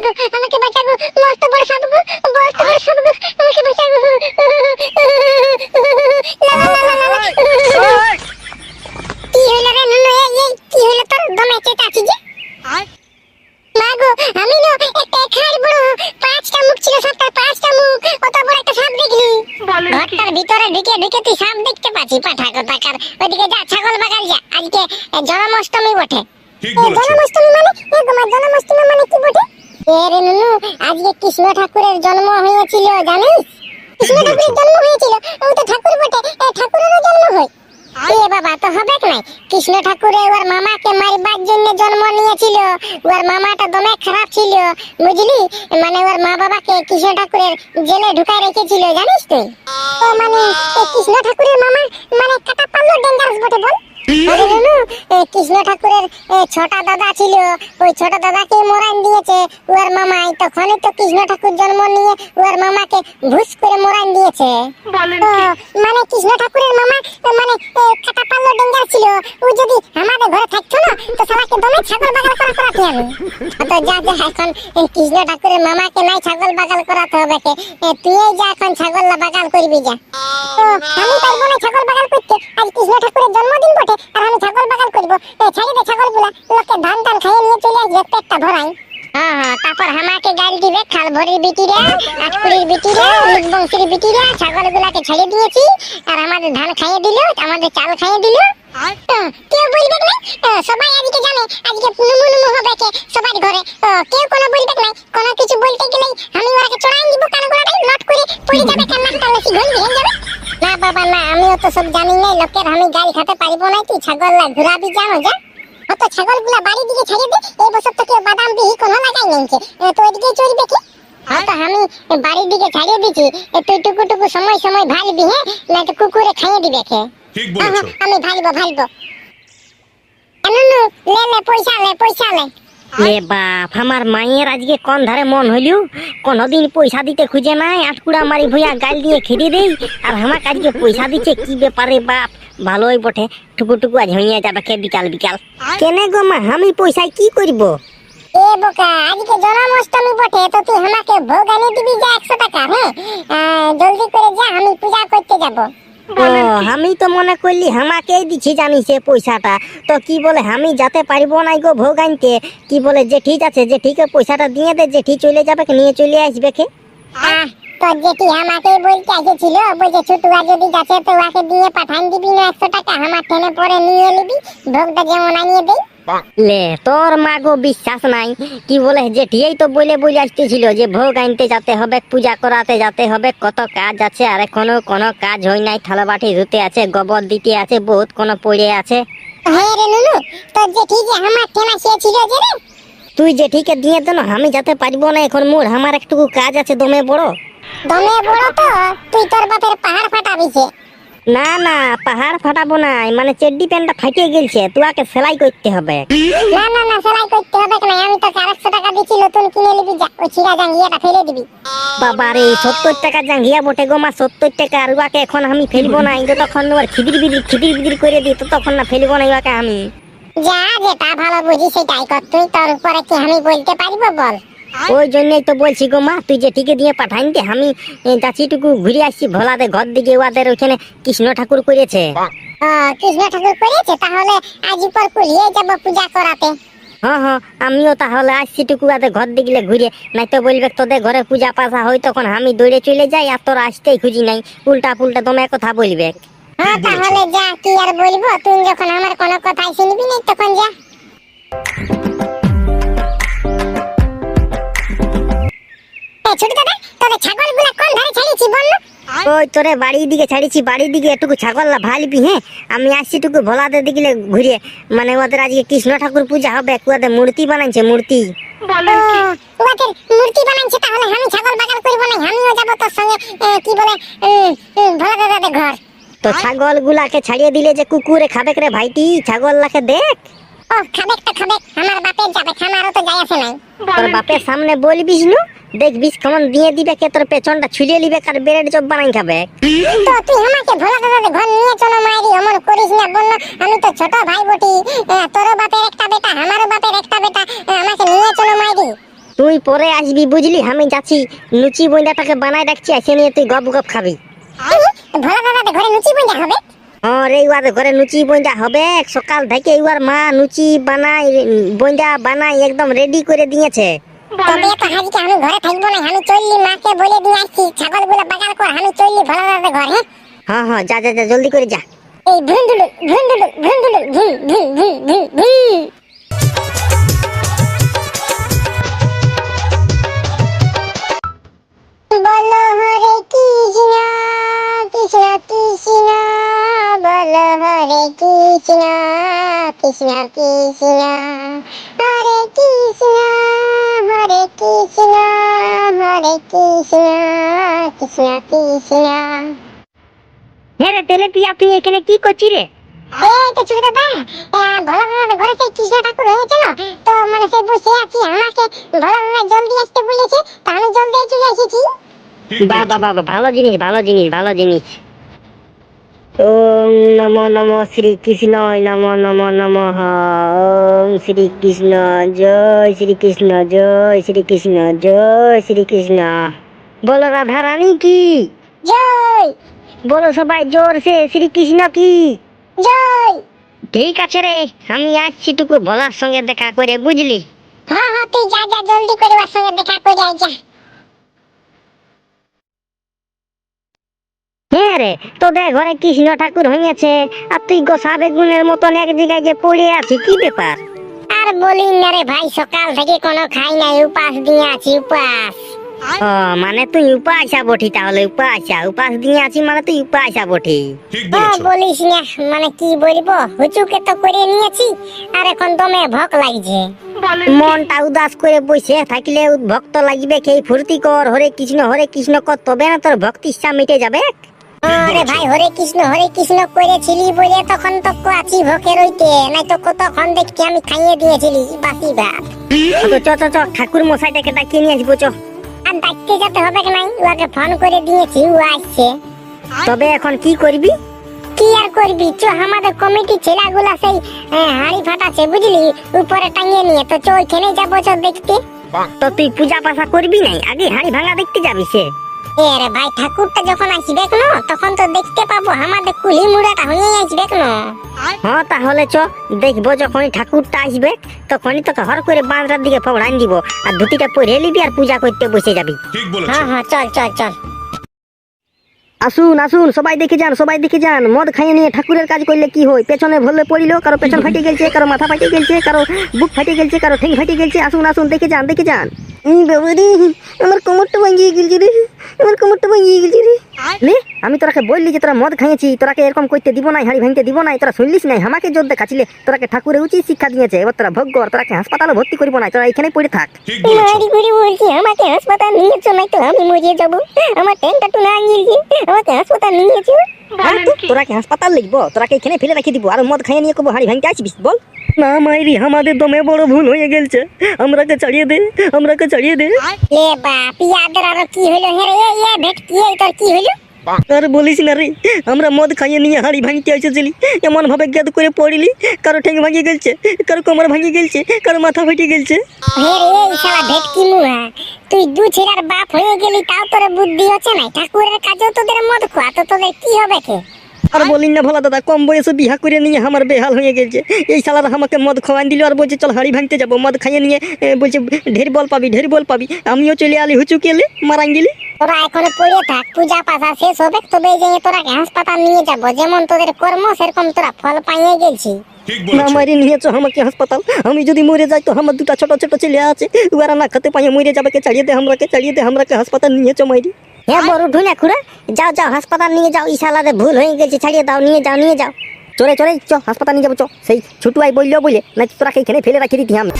গো আমাকে বাঁচা গো, মস্ত বড় সাপ গো, মস্ত বড় সাপ গো, আমাকে বাঁচা গো। লা লা লা লা লা। কি হইলো রে নুনু, এই কি হইলো তোর দমে চেঁচাচ্ছি যে? মা গো আমি না একটা খাড় বড় 5টা মুখ ছিল, সাপটার 5টা মুখ, অত বড় একটা সাপ দেখলি। ঘরটার ভিতরে ঢুকে তুই সাপ দেখতে পাচ্ছি পাঠা কোথাকার। ওইদিকে যা ছাগল বাগাল যা, আজকে জন্মাষ্টমী বটে। জন্মাষ্টমী মানে জন্মাষ্টমী মানে কি বটে? এ রে নুনু, আজকে কৃষ্ণ ঠাকুরের জন্ম হয়েছিল জানিস? কৃষ্ণ ঠাকুরের জন্ম হয়েছিল, ও তো ঠাকুর বটে, ঠাকুরেরও জন্ম হয়। এ বাবা তো হবে নাই, কৃষ্ণ ঠাকুরে ওর মামাকে মারবার জন্য জন্ম নিয়েছিল। ওর মামাটা দমে খারাপ ছিল বুঝলি, মানে ওর মা বাবাকে কৃষ্ণ ঠাকুরের জেলে ঢুকায় রেখেছিল জানিস তুই? ও মানে কৃষ্ণ ঠাকুরের মামা মানে কাটা পাল্লো ডেঞ্জারাস বটে বল। আরে নুনু, কৃষ্ণ ঠাকুরের 6টা দাদা ছিল, ওই 6টা দাদাকে মরান দিয়েছে ওর মামাই। তখনই তো কৃষ্ণ ঠাকুর জন্ম নিয়ে ওর মামাকে ভুস করে মরান দিয়েছে। মানে কৃষ্ণ ঠাকুরের মামা মানে কাটা পাল্লো ডেঞ্জার ছিল। ও যদি আমাদের ঘরে থাকতো না তো শালাকে দমে ছাগল বাগাল করাতে আমি। তো যা যা এখন কৃষ্ণ ঠাকুরের মামাকে নাই ছাগল বাগাল করাতে হবে কে, তুই যা এখন ছাগল বাগাল করবি যা। আমি পারবো না ছাগল বাগাল করতে, আজ কৃষ্ণ ঠাকুরের জন্মদিন বটে আর আমি ছাগল বাগাল করবো। ছাড়ি দে ছাগলগুলা, লোকে ধান টান খাইয়ে নিয়ে চলে আসবে পেটটা ভরাই। তারপর আমাকে গাল দিবে খাল ভরির বিটিরা, আটকুড়ির বিটিরা, বংশীর বিটিরা। ছাগলগুলাকে ছেড়ে দিয়েছি আর আমাদের ধান খাইয়ে দিল, আমাদের চাল খাইয়ে দিল। কেউ বলবে না, সবাই আজকে জানে আজকে নুমু নুমু হবে কে সবার ঘরে। কেউ কোনো বলবে না, কোনো কিছু বলতে গেলেই আমি ওরাকে চড়াই দিব কানগুলাটাই লট করে পড়ে যাবে, কান্নাটা লসি ঘন ভেঙে যাবে। না বাবা না, আমিও তো সব জানি না, লোকের আমি গাল খেতে পারিব না। তুই ছাগল ঘুরাবি জানো যা। অত ছাগলগুলা বাড়ি দিকে ছাড়িয়ে দে, এই বছর তো কেউ বাদাম বিহি কোনো লাগাই নাইছে, তো এদিকে চড়বে কি? তো আমি বাড়ির দিকে ছাড়িয়ে দিছি, তুই টুকু সময় ভালবি, হ্যাঁ না তো কুকুরে খাইয়ে দিবে কে। ঠিক বলেছো। আমি ভালবো। নুনু লে পয়সা লে। লে বাপ, আমার মায়ের আজকে কোন ধারে মন হইল, কোনদিন পয়সা দিতে খুঁজে নাই, আটকুড়া মারি ভুইয়া গাল দিয়ে খেতে দেই, আর আমাকে আজকে পয়সা দিচ্ছে কি ব্যাপারে বাপ? ভালোই বটে, টুকু আজ হইয়া যাবে কে বিকাল। কেনে গো মা, আমি পয়সায় কি করব? এ বোকা, আজকে জন্মাষ্টমী বটে, তো তুই আমাকে ভোগ এনে দিবি যা 100 টাকা। হ্যাঁ জলদি করে যা, আমি পূজা করতে যাব। ও আমি তো মনে করলি আমাকেই দিছি জানিস পয়সাটা, তো কি বলে আমি যেতে পারবো না গো ভোগ আনতে। কি বলে যে ঠিক আছে, যে ঠিক পয়সাটা দিয়ে দে, যে ঠিক চলে যাবে নিয়ে চলে আসবে কে। তো যেটি আমাকে বলতে এসেছিল, বলছে ছুটুয়া যদি যাচ্ছে তো ওকে দিয়ে পাঠান দিবি না 100 টাকা, আমার টেনে পরে নিয়ে নিবি, ভোগটা যেমন আনিয়ে দেই। লে তোর মা গো বিশ্বাস নাই, কি বলে জেঠিই তো বলে আসতেছিল যে ভোগ আনতে যেতে হবে, পূজা করাতে যেতে হবে, কত কাজ আছে, আর এখনো কোনো কাজ হয় নাই, থালা বাটি ধুতে আছে, গোবর দিতে আছে, বহুত কোনো পড়ে আছে। হ্যাঁ রে নুনু, তোর জেঠি যে আমার টেনা ছিল যে রে, তুই জেঠিকে দিয়ে দে না, আমি যেতে পারবো না এখন, মোর আমার একটুকু কাজ আছে দমে বড়। তো তুই তোর বাপের পাহাড় ফাটাবিছে। না পাহাড় ফাটাবো না, মানে চেড্ডি প্যান্টটা ফাটিয়ে গেছে, তোকে সেলাই করতে হবে। না সেলাই করতে হবে না, আমি তোকে 100 টাকা দিছি, নতুন কিনে নিবি যা, ওই ছিঁড়া জাঙ্গিয়াটা ফেলে দিবি। বাবারে 70 টাকা জাঙ্গিয়া বটে গো মা, 70 টাকা, আর উয়াকে এখন আমি ফেলবো না, তখন ওর খিদির বিদির করে দিই, তো তখন না ফেলবো না উয়াকে আমি। যা যেটা ভালো বুঝি সেটাই কর, তুই তোর উপরে কি আমি বলতে পারবো বল? ওই জন্যই তো বলছি গো মা, তুই যে ঠিকে দিয়ে পাঠাইন দে, আমি যাচ্ছিটুকু ঘুরে আসছি ভোলাদের ঘর দিকে, ওদের ওইখানে কৃষ্ণ ঠাকুর করেছে। কৃষ্ণ ঠাকুর করেছে, তাহলে আজ উপর কুলিয়ে যাব পূজা করাতে। হ্যাঁ আমিও তাহলে আসছি টুকু ওদের ঘর দিকে ঘুরে, নাই তো বলবে তোদের ঘরে পূজা পাশা হয়, তখন আমি দৌড়ে চলে যাই আর তোরা আসতেই খুঁজি নাই, উল্টা পুল্টা তোমার কথা বলবে। হ্যাঁ তাহলে যা, কি আর বলবো, তুই যখন আমার কোনো কথাই শুনবি না তখন যা। ছোট দাদা, তোদের ছাগলগুলা কোন ধারে ছাড়িয়েছি বল না? ওই তোরে বাড়ির দিকে ছাড়িছি, বাড়ির দিকে একটুকু ছাগল ভালবি। হ্যাঁ আমি আসছি টুকু ভোলাদের দিকে ঘুরে, মানে ওদের আজকে কৃষ্ণ ঠাকুর পূজা হবে, ওদের মূর্তি বানাইছে, মূর্তি। ওদের মূর্তি বানাইছে, তাহলে আমি ছাগল বাগাল করবো না, আমিও যাবো তোর সঙ্গে, কি বলে ভোলা দাদাদের ঘর। তো ছাগল গুলাকে ছাড়িয়ে দিলে যে কুকুরে খাবে রে ভাইটি, ছাগল লাকে দেখ। ও খাবে তো খাবে, আমার বাপের যাবে, খামারও তো যাই আছে নাই। তোর বাপের সামনে বলবিস নু, দেখবিস কেমন দিয়ে দিবে কে, তোর পেছনটা ছুলিয়ে নিবে, কার বেরের চপ বানাই খাবে। তো তুই আমাকে ভোলা দাদাদের ঘর নিয়ে চলো মাইরি, অমন করিস না বল না, আমি তো ছোট ভাই বটি, তোর বাপের একটা বেটা, আমারও বাপের একটা বেটা, আমাকে নিয়ে চলো মাইরি। তুই পরে আসবি বুঝলি, আমি যাচ্ছি লুচি বইন্দাটাকে বানাই রাখছি, এসে নিয়ে তুই গপ গপ খাবি। ভোলা দাদা ঘরে লুচি বইন্দা হবে? রে ওয়ার ঘরে লুচি বইন্দা হবে, সকাল থেকে ওয়ার মা লুচি বানাই বইন্দা বানাই একদম রেডি করে দিয়েছে। তবে তো হাজিকে আমি ঘরে থাকবো না, আমি চললি মাকে বলে দিয়ে আসছি ছাগলগুলো বাগাল কর, আমি চললি ভোলা দাদা ঘরে। হ্যাঁ হ্যাঁ, যা যা যা, জলদি করে যা। এই ভুন্দুলু ভুন্দুলু ভুন্দুলু ভুন ভুন ভুন ভুন ভুন। বলো হরে কৃষ্ণ কৃষ্ণ কৃষ্ণ, বলো হরে কৃষ্ণ কৃষ্ণ কৃষ্ণ, হরে কৃষ্ণ হরে কৃষ্ণ হরে কৃষ্ণ কৃষ্ণ কৃষ্ণ। হ্যাঁ রে তেলেপিয়া, তুই এখানে কি করছিস রে? এই তো ছোট দাদা, ভোলা দাদা ঘরে সেই কৃষ্ণ ঠাকুর হয়েছিল তো, মানে সে বসে আছি, আমাকে ভোলা দাদা জলদি আসতে বলেছে, তা আমি জলদি চলে এসেছি। বাবা বাবা, ভালো জিনিস ভালো জিনিস ভালো জিনিস। ওম নমো নমো শ্রীকৃষ্ণ, নমো নমো নমঃ। ওম শ্রীকৃষ্ণ, জয় শ্রীকৃষ্ণ, জয় শ্রীকৃষ্ণ, জয় শ্রীকৃষ্ণ। বলো রাধা রানী কি জয় বলো, সবাই জোরসে শ্রীকৃষ্ণ কি জয়। ঠিক আছে রে, আমি আসছি টুকু ভোলার সঙ্গে দেখা করে, বুঝলি? হ্যাঁ হ্যাঁ, তুই যা যা, জলদি করে ওর সঙ্গে দেখা করে আয় যা। হ্যাঁ রে, তোদের ঘরে কৃষ্ণ ঠাকুর হয়েছে আর তুই গোসা বেগুনের মতন এক জায়গায় যে পড়ে আছি, কি ব্যাপার? আর বলিস না রে ভাই, সকাল থেকে কোনো খাই নাই, উপাস দিয়ে আছি উপাস। ও মানে তুই উপাসা বটি, তাহলে উপাস দিয়ে আছি মানে তুই উপাসা বটি। বলিস না, মানে কি বলবো, হুচুকে তো করে নিয়েছি আর এখন দমে ভোক লাগছে। মনটা উদাস করে বসে থাকলে ভক্ত লাগবে, খেয়ে ফুর্তি কর, হরে কৃষ্ণ কর, তবে না তোর ভক্তি ইচ্ছা মিটে যাবে। আরে ভাই, হরে কৃষ্ণ করেছিলি বলে তখন তো আছি ভোকে রইতে, নাই তো কতক্ষণ দেখছি আমি খাইয়ে দিয়েছিলি বাসি ভাত। চ চ চ, ঠাকুর মশাইটাকে ডাকিয়ে নিয়ে আসবো চ। আর ডাকতে যেতে হবে কি নাই, ওকে ফোন করে দিয়েছি, ও আসছে। তবে এখন কি করবি? কি আর করবি, চ আমাদের কমিটি ছেলেগুলা সেই হাড়ি ফাটাচ্ছে বুঝলি, উপরে টাঙিয়ে নিয়ে, তো চ ওইখানে যাবো চ দেখতে। তো তুই পূজা পাশা করবি নাই, আগে হাড়ি ভাঙা দেখতে যাবি সে? রে ভাই, ঠাকুরটা যখন আসবে কেন তখন তো দেখতে পাবো, আমাদের কুলি মুড়াটা হয়ে আসবে কেন। হ্যাঁ তাহলে চ, দেখবো যখনই ঠাকুরটা আসবে তখনই তোকে হর করে বাঁধরার দিকে ফবড়ান দিব, আর ধুতিটা পরে নিবি আর পূজা করতে বসে যাবি। হ্যাঁ হ্যাঁ, চল চল চল। আসুন আসুন, সবাই দেখে যান, সবাই দেখে যান। মদ খাইয়ে নিয়ে ঠাকুরের কাজ করলে কি হয়? পেছনে ভরলে পড়িল, কারো পেছন ফাটে গেছে, কারো মাথা ফাটে গেছে, কারো বুক ফাটে গেছে, কারো ঠেং ফাটে গেছে। আসুন আসুন, দেখে যান দেখে যান। বাবারে, আমার কোমরটা ভাঙিয়ে গেছে রে, আমার কোমরটা ভাঙিয়ে গেছে রে। লে, আমি তোরাকে বললি যে তোরা মদ খাইয়েছি, তোরাকে এরকম করতে দিব না, হাড়ি ভাঙতে দিব না, তোরা শুনলিস নাই, আমাকে জোর দেখাচ্ছিলে। তোরাকে ঠাকুরের উচিত শিক্ষা দিয়েছে, এবার তোরা ভোগ কর, তোরাকে হাসপাতালে ভর্তি করবো না, তোরা এখানে পড়ে থাক। মারি করে বলছি, আমাকে হাসপাতাল নিয়ে চল, নাই তো আমি মরিয়ে যাবো। আমার ট্যাংটা টু না গিয়েছে, আমাকে হাসপাতাল নিয়েছে। তোরাকে হাসপাতাল লিখবো, তোরাকে এখানে ফেলে রেখে দিব, আর মদ খাইয়ে নিয়ে কবো হাড়ি ভাঙতে আসবিস? বল না মাইরি, আমাদের দমে বড় ভুল হয়ে গেছে, আমরাকে ছাড়িয়ে দে, আমরাকে ছাড়িয়ে দে। এ বাপ, ইয়াদের আরো কি হইলো? হ্যাঁ রে, এ ভেটকি, এই তোর কি হইলো? আর বলিস না রে, আমরা মদ খাইয়ে নিয়ে হাড়ি ভাঙতে এসেছিলি, এমন ভাবে গেদ করে পড়িলি, কারো ঠেং ভাঙিয়ে গেছে, কারো কোমর ভাঙিয়ে গেছে, কারো মাথা ফেটে গেছে। হ্যাঁ রে, এই শালা ভেটকি মুহা, তুই দু ছেড়ার বাপ হয়ে গেলি, তাও তোর বুদ্ধি হচ্ছে না। ঠাকুরের কাজেও তোদের মদ খোয়া, তো তোদের কি হবে কে? আর বলিন না ভোলা দাদা, কম বয়সে বিহা করে নিয়ে আমার বেহাল হয়ে গেছে। এই শালারা আমাকে মদ খাওয়ান দিল আর বলছে চল হাড়ি ভাঙতে যাবো, মদ খাইয়ে নিয়ে বলছে ঢের বল পাবি, ঢের বল পাবি। আমিও চলে আলি হুচু কেলে মারান গেলি। তোরা এখনো পড়ে থাক, পূজা পাশা শেষ হবে তবে যে তোরাকে হাসপাতাল নিয়ে যাবো, যেমন তোদের কর্ম সেরকম তোরা ফল পাইয়ে গেছি। না মারি নিয়েছো আমাকে হাসপাতাল, আমি যদি মরে যাই তো আমার দুটা ছোট ছোট ছেলে আছে, ওরা না খেতে পাইয়ে মরে যাবে, কে ছাড়িয়ে দে আমরাকে, ছাড়িয়ে দে আমরাকে, হাসপাতাল নিয়েছো মাইরি। হ্যাঁ বড় ঢুনা খুড়া, যাও যাও হাসপাতাল নিয়ে যাও, এই শালারে ভুল হয়ে গেছে, ছাড়িয়ে দাও, নিয়ে যাও নিয়ে যাও। চলে চলে চ, হাসপাতাল নিয়ে যাবো চ। সেই ছুটু আই বললো বলে না তোরাকে এখানে ফেলে রাখি দিতি আমি।